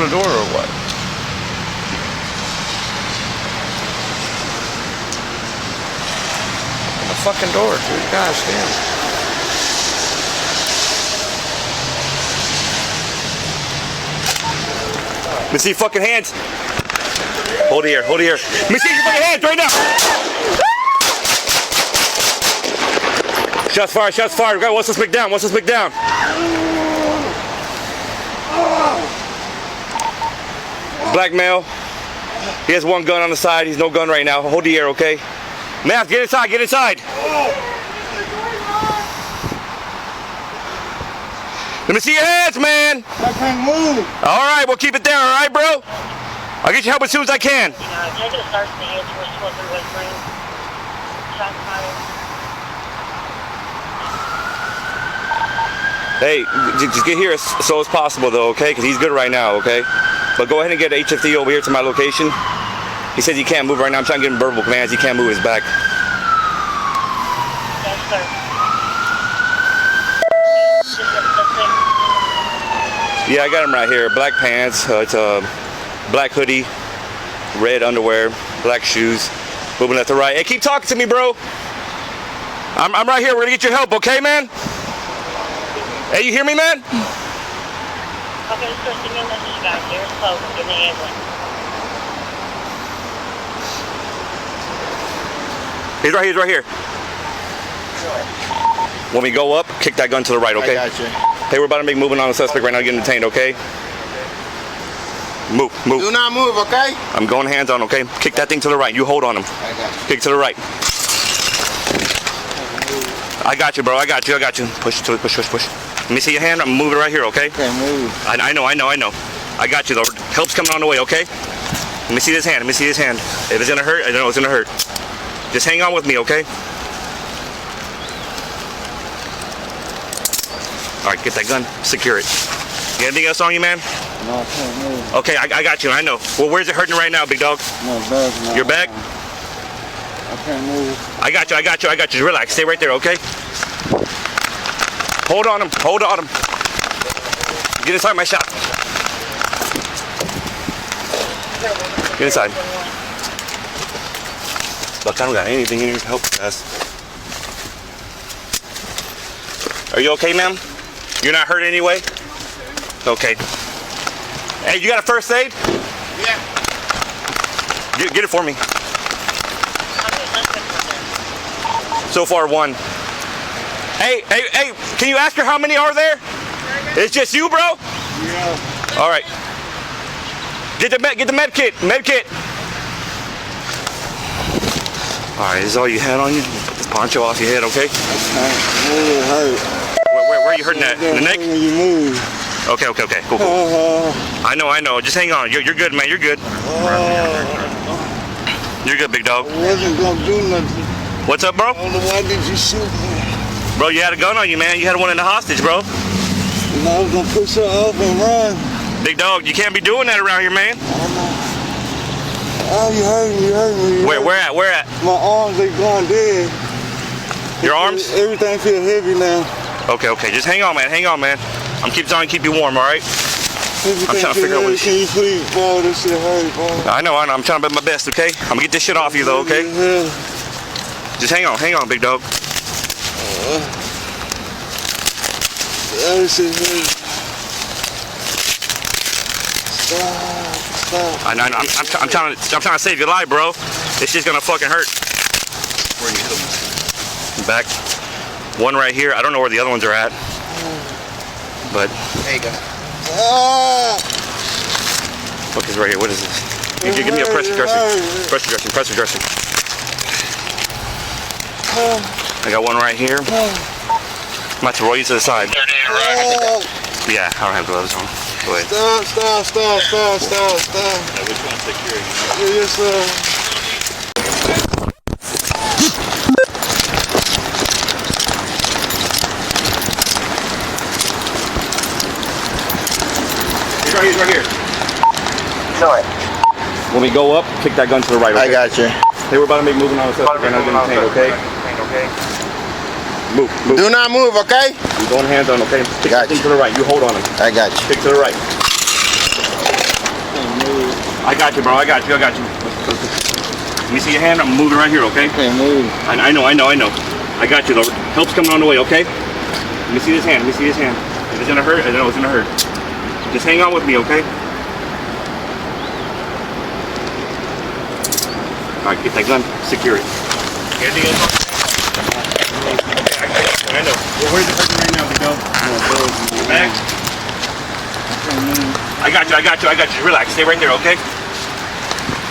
the door or what? Open the fucking door, dude. Gosh damn. Let me see your fucking hands. Hold it here, hold it here. Let me see your fucking hands right now. Shots fired, shots fired. Okay, what's this big down? What's this big down? Black male. He has one gun on the side. He's no gun right now. Hold the air, okay? Math, get inside, get inside. Let me see your hands, man. I can't move. All right, we'll keep it there, all right, bro? I'll get you help as soon as I can. Can I get a start to the hands first, 12 West Green? Shots fired. Hey, just get here as slow as possible, though, okay? Because he's good right now, okay? But go ahead and get HFD over here to my location. He says he can't move right now. I'm trying to give him verbal commands. He can't move his back. Yes, sir. Yeah, I got him right here. Black pants. It's a black hoodie, red underwear, black shoes. Moving left to right. Hey, keep talking to me, bro. I'm right here. We're gonna get your help, okay, man? Hey, you hear me, man? Okay, sir, send me a message, guys. Here's close. Give me the ambulance. He's right here, he's right here. When we go up, kick that gun to the right, okay? I got you. Hey, we're about to make movement on the suspect right now, getting detained, okay? Move, move. Do not move, okay? I'm going hands on, okay? Kick that thing to the right. You hold on him. I got you. Kick to the right. I got you, bro. I got you. I got you. Push to it. Push, push, push. Let me see your hand. I'm moving right here, okay? Can't move. I know. I got you, though. Help's coming on the way, okay? Let me see this hand. Let me see his hand. If it's gonna hurt, I know it's gonna hurt. Just hang on with me, okay? All right, get that gun. Secure it. You got anything else on you, man? No, I can't move. Okay, I got you. I know. Well, where's it hurting right now, big dog? My back, man. Your back? I can't move. I got you. Just relax. Stay right there, okay? Hold on him. Get inside my shop. Get inside. Look, I don't got anything in here to help us. Are you okay, ma'am? You're not hurt anyway? Okay. Hey, you got a first aid? Yeah. Get it for me. So far, one. Hey, can you ask her how many are there? It's just you, bro? Yeah. All right. Get the med kit. All right, this is all you had on you? Put this poncho off your head, okay? It hurt. Where are you hurting at? In the neck? When you move. Okay, cool. I know. Just hang on. You're good, man. You're good. You're good, big dog. I wasn't gonna do nothing. What's up, bro? Why did you shoot me? Bro, you had a gun on you, man. You had one in the hostage, bro. And I was gonna push her up and run. Big dog, you can't be doing that around here, man. Oh, you hurt me. Where at? My arms, they going dead. Your arms? Everything feel heavy now. Okay. Just hang on, man. I'm trying to keep you warm, all right? I'm trying to figure out what Can you please, bro? This shit hurt, bro. I know. I'm trying to do my best, okay? I'm gonna get this shit off you, though, okay? Just hang on, big dog. That shit hurt. Stop. I'm trying to save your life, bro. This shit's gonna fucking hurt. Back. One right here. I don't know where the other ones are at. But There you go. look, it's right here. What is this? Give me a pressure dressing. I got one right here. I'm about to roll you to the side. Yeah, I don't have gloves on. Go ahead. Stop. Which one's security? Yes, sir. He's right here. Sure. When we go up, kick that gun to the right, okay? I got you. Hey, we're about to make moving on the suspect right now, getting detained, okay? Move. Do not move, okay? You're going hands on, okay? Kick that thing to the right. You hold on him. I got you. Kick to the right. I got you, bro. I got you. Let me see your hand. I'm moving right here, okay? Can't move. I know. I got you, though. Help's coming on the way, okay? Let me see this hand. If it's gonna hurt, I know it's gonna hurt. Just hang on with me, okay? All right, get that gun. Secure it. Anything else? Okay, I know. Well, where's the person right now, Vito? Your back? I got you. Relax. Stay right there, okay?